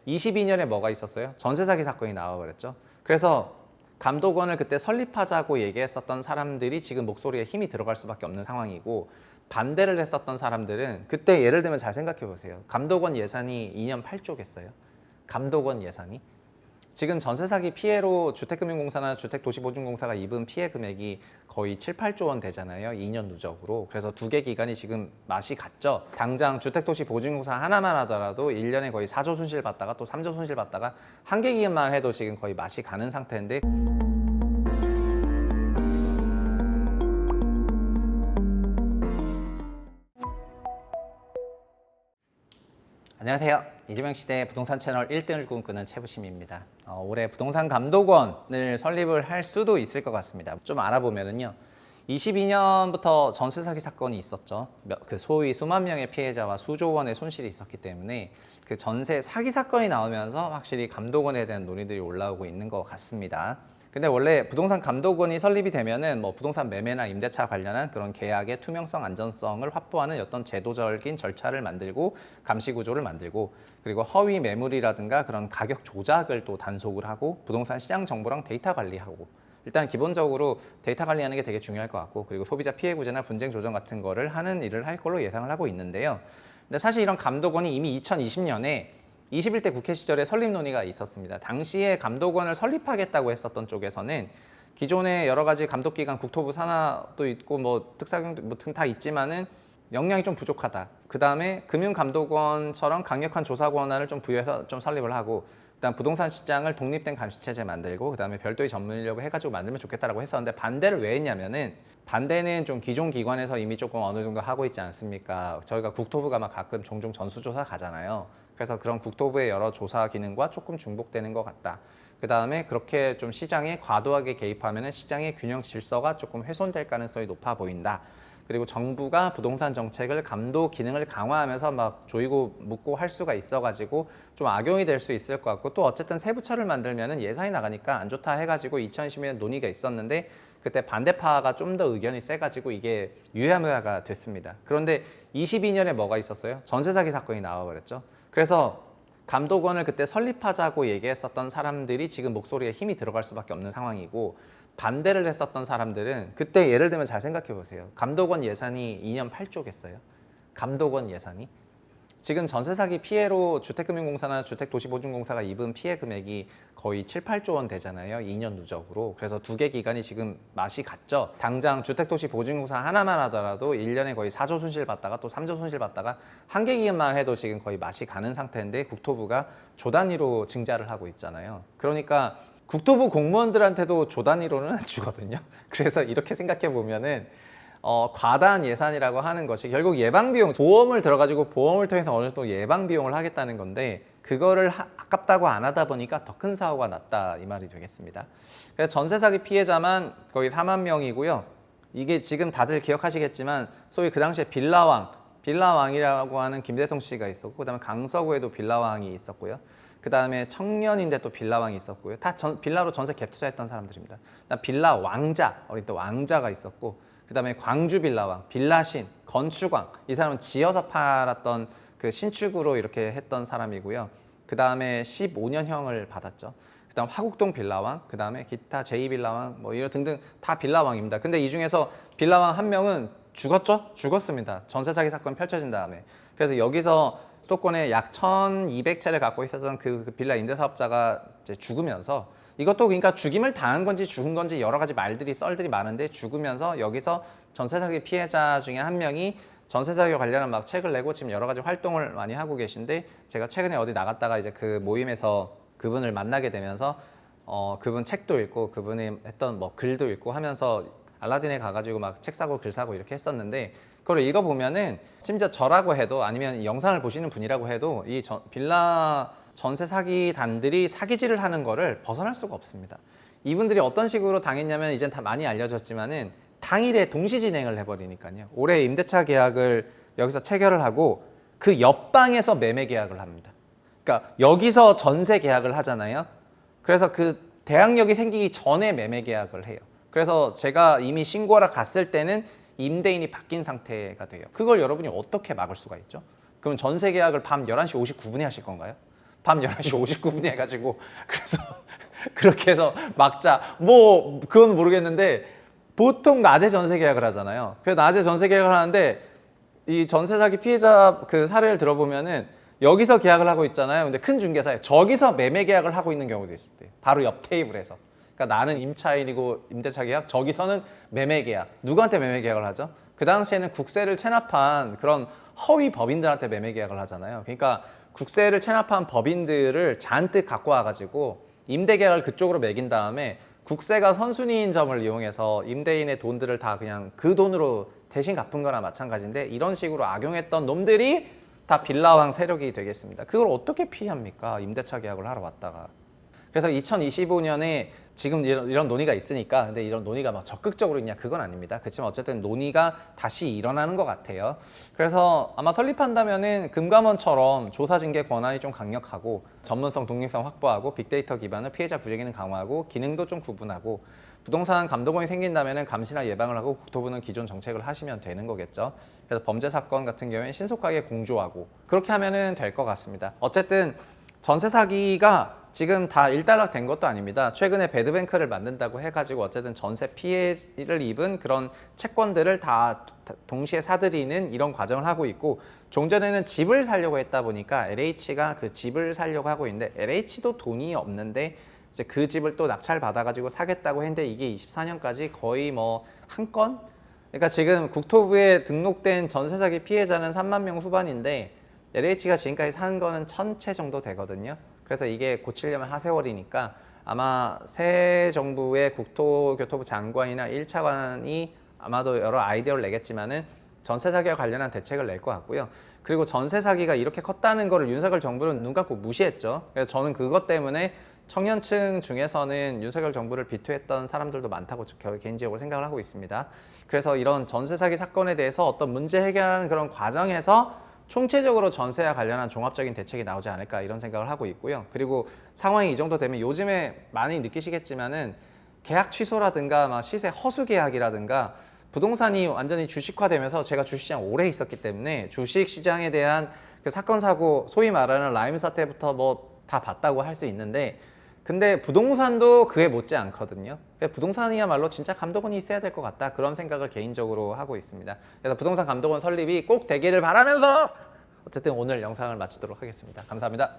22년에 뭐가 있었어요? 전세 사기 사건이 나와버렸죠. 그래서 감독원을 그때 설립하자고 얘기했었던 사람들이 지금 목소리에 힘이 들어갈 수밖에 없는 상황이고, 반대를 했었던 사람들은 그때 예를 들면 잘 생각해 보세요. 감독원 예산이 2년 8조겠어요. 감독원 예산이. 지금 전세 사기 피해로 주택금융공사나 주택도시보증공사가 입은 피해 금액이 거의 7, 8조 원 되잖아요. 2년 누적으로. 그래서 두 개 기관이 지금 맛이 갔죠. 당장 주택도시보증공사 하나만 하더라도 1년에 거의 4조 손실 봤다가 또 3조 손실 봤다가 한 개 기관만 해도 지금 거의 맛이 가는 상태인데, 안녕하세요. 이재명 시대 부동산 채널 1등을 꿈꾸는 최부심입니다. 올해 부동산 감독원을 설립을 할 수도 있을 것 같습니다. 좀 알아보면은요, 22년부터 전세 사기 사건이 있었죠. 그 소위 수만 명의 피해자와 수조 원의 손실이 있었기 때문에 그 전세 사기 사건이 나오면서 확실히 감독원에 대한 논의들이 올라오고 있는 것 같습니다. 근데 원래 부동산 감독원이 설립이 되면은 뭐 부동산 매매나 임대차 관련한 그런 계약의 투명성, 안전성을 확보하는 어떤 제도적인 절차를 만들고 감시 구조를 만들고, 그리고 허위 매물이라든가 그런 가격 조작을 또 단속을 하고 부동산 시장 정보랑 데이터 관리하고, 일단 기본적으로 데이터 관리하는 게 되게 중요할 것 같고, 그리고 소비자 피해 구제나 분쟁 조정 같은 거를 하는 일을 할 걸로 예상을 하고 있는데요. 근데 사실 이런 감독원이 이미 2020년에 21대 국회 시절에 설립 논의가 있었습니다. 당시에 감독원을 설립하겠다고 했었던 쪽에서는 기존의 여러 가지 감독기관, 국토부 산하도 있고 뭐 특사경도 뭐 등 다 있지만은 역량이 좀 부족하다. 그 다음에 금융감독원처럼 강력한 조사 권한을 좀 부여해서 좀 설립을 하고, 그다음 부동산 시장을 독립된 감시 체제 만들고, 그다음에 별도의 전문 인력을 해가지고 만들면 좋겠다라고 했었는데, 반대를 왜 했냐면은, 반대는 좀 기존 기관에서 이미 조금 어느 정도 하고 있지 않습니까? 저희가 국토부가 막 가끔 종종 전수조사 가잖아요. 그래서 그런 국토부의 여러 조사 기능과 조금 중복되는 것 같다. 그 다음에 그렇게 좀 시장에 과도하게 개입하면 시장의 균형 질서가 조금 훼손될 가능성이 높아 보인다. 그리고 정부가 부동산 정책을 감독 기능을 강화하면서 막 조이고 묻고 할 수가 있어가지고 좀 악용이 될 수 있을 것 같고, 또 어쨌든 세부처를 만들면은 예산이 나가니까 안 좋다 해가지고 2020년 논의가 있었는데, 그때 반대파가 좀 더 의견이 세가지고 이게 유야무야가 됐습니다. 그런데 22년에 뭐가 있었어요? 전세 사기 사건이 나와버렸죠. 그래서 감독원을 그때 설립하자고 얘기했었던 사람들이 지금 목소리에 힘이 들어갈 수밖에 없는 상황이고, 반대를 했었던 사람들은 그때 예를 들면 잘 생각해 보세요. 감독원 예산이 2년 8조겠어요. 감독원 예산이. 지금 전세 사기 피해로 주택금융공사나 주택도시보증공사가 입은 피해 금액이 거의 7, 8조 원 되잖아요. 2년 누적으로. 그래서 두 개 기관이 지금 맛이 갔죠. 당장 주택도시보증공사 하나만 하더라도 1년에 거의 4조 손실 봤다가 또 3조 손실 봤다가 한 개 기관만 해도 지금 거의 맛이 가는 상태인데, 국토부가 조 단위로 증자를 하고 있잖아요. 그러니까 국토부 공무원들한테도 조 단위로는 안 주거든요. 그래서 이렇게 생각해 보면은 과다한 예산이라고 하는 것이 결국 예방비용, 보험을 들어가지고 보험을 통해서 어느 정도 예방비용을 하겠다는 건데, 그거를 아깝다고 안 하다 보니까 더 큰 사고가 났다, 이 말이 되겠습니다. 그래서 전세 사기 피해자만 거의 4만 명이고요. 이게 지금 다들 기억하시겠지만 소위 그 당시에 빌라왕이라고 하는 김대성 씨가 있었고, 그다음에 강서구에도 빌라왕이 있었고요. 그 다음에 청년인데 또 빌라왕이 있었고요. 다 빌라로 전세 갭 투자했던 사람들입니다. 빌라 왕자, 어린 또 왕자가 있었고, 그 다음에 광주 빌라왕, 빌라신, 건축왕, 이 사람은 지어서 팔았던 그 신축으로 이렇게 했던 사람이고요. 그 다음에 15년형을 받았죠. 그 다음 화곡동 빌라왕, 그 다음에 기타 제2빌라왕, 뭐 이런 등등 다 빌라왕입니다. 근데 이 중에서 빌라왕 한 명은 죽었죠? 죽었습니다. 전세 사기 사건 펼쳐진 다음에. 그래서 여기서 수도권에 약 1,200채를 갖고 있었던 그 빌라 임대사업자가 이제 죽으면서, 이것도 그러니까 죽임을 당한 건지 죽은 건지 여러 가지 말들이 썰들이 많은데, 죽으면서 여기서 전세 사기 피해자 중에 한 명이 전세 사기와 관련한 막 책을 내고 지금 여러 가지 활동을 많이 하고 계신데, 제가 최근에 어디 나갔다가 이제 그 모임에서 그분을 만나게 되면서 그분 책도 읽고 그분이 했던 뭐 글도 읽고 하면서 알라딘에 가가지고 막 책 사고 글 사고 이렇게 했었는데, 그걸 읽어보면은 심지어 저라고 해도, 아니면 이 영상을 보시는 분이라고 해도 이 빌라 전세 사기단들이 사기질을 하는 거를 벗어날 수가 없습니다. 이분들이 어떤 식으로 당했냐면, 이젠 다 많이 알려졌지만은 당일에 동시 진행을 해버리니까요. 올해 임대차 계약을 여기서 체결을 하고 그 옆방에서 매매 계약을 합니다. 그러니까 여기서 전세 계약을 하잖아요. 그래서 그 대항력이 생기기 전에 매매 계약을 해요. 그래서 제가 이미 신고하러 갔을 때는 임대인이 바뀐 상태가 돼요. 그걸 여러분이 어떻게 막을 수가 있죠? 그럼 전세 계약을 밤 11시 59분에 하실 건가요? 밤 11시 59분에 해가지고 그래서 그렇게 해서 막자. 뭐 그건 모르겠는데 보통 낮에 전세 계약을 하잖아요. 그래서 낮에 전세 계약을 하는데 이 전세 사기 피해자 그 사례를 들어보면은 여기서 계약을 하고 있잖아요. 근데 큰 중개사에 저기서 매매 계약을 하고 있는 경우도 있을 때 바로 옆 테이블에서. 그러니까 나는 임차인이고 임대차 계약, 저기서는 매매 계약. 누구한테 매매 계약을 하죠? 그 당시에는 국세를 체납한 그런 허위 법인들한테 매매 계약을 하잖아요. 그러니까 국세를 체납한 법인들을 잔뜩 갖고 와가지고 임대 계약을 그쪽으로 매긴 다음에 국세가 선순위인 점을 이용해서 임대인의 돈들을 다 그냥 그 돈으로 대신 갚은 거나 마찬가지인데 이런 식으로 악용했던 놈들이 다 빌라왕 세력이 되겠습니다. 그걸 어떻게 피합니까? 임대차 계약을 하러 왔다가. 그래서 2025년에 지금 이런 논의가 있으니까 근데 이런 논의가 막 적극적으로 있냐 그건 아닙니다. 그렇지만 어쨌든 논의가 다시 일어나는 것 같아요. 그래서 아마 설립한다면은 금감원처럼 조사 징계 권한이 좀 강력하고 전문성 독립성 확보하고 빅데이터 기반을 피해자 부재기능 강화하고 기능도 좀 구분하고 부동산 감독원이 생긴다면은 감시나 예방을 하고 국토부는 기존 정책을 하시면 되는 거겠죠. 그래서 범죄 사건 같은 경우에는 신속하게 공조하고 그렇게 하면은 될 것 같습니다. 어쨌든 전세 사기가 지금 다 일단락된 것도 아닙니다. 최근에 배드뱅크를 만든다고 해가지고 어쨌든 전세 피해를 입은 그런 채권들을 다 동시에 사들이는 이런 과정을 하고 있고 종전에는 집을 사려고 했다 보니까 LH가 그 집을 사려고 하고 있는데 LH도 돈이 없는데 이제 그 집을 또 낙찰 받아가지고 사겠다고 했는데 이게 24년까지 거의 뭐 한 건? 그러니까 지금 국토부에 등록된 전세 사기 피해자는 3만 명 후반인데 LH가 지금까지 산 거는 1000채 정도 되거든요. 그래서 이게 고치려면 하세월이니까 아마 새 정부의 국토교토부 장관이나 1차관이 아마도 여러 아이디어를 내겠지만은 전세 사기와 관련한 대책을 낼 것 같고요. 그리고 전세 사기가 이렇게 컸다는 거를 윤석열 정부는 눈 감고 무시했죠. 그래서 저는 그것 때문에 청년층 중에서는 윤석열 정부를 비토했던 사람들도 많다고 개인적으로 생각을 하고 있습니다. 그래서 이런 전세 사기 사건에 대해서 어떤 문제 해결하는 그런 과정에서 총체적으로 전세와 관련한 종합적인 대책이 나오지 않을까 이런 생각을 하고 있고요. 그리고 상황이 이 정도 되면 요즘에 많이 느끼시겠지만은 계약 취소라든가 막 시세 허수 계약이라든가 부동산이 완전히 주식화되면서 제가 주식시장 오래 있었기 때문에 주식시장에 대한 그 사건 사고 소위 말하는 라임 사태부터 뭐 다 봤다고 할 수 있는데 근데 부동산도 그에 못지 않거든요. 부동산이야말로 진짜 감독원이 있어야 될 것 같다 그런 생각을 개인적으로 하고 있습니다. 그래서 부동산 감독원 설립이 꼭 되기를 바라면서 어쨌든 오늘 영상을 마치도록 하겠습니다. 감사합니다.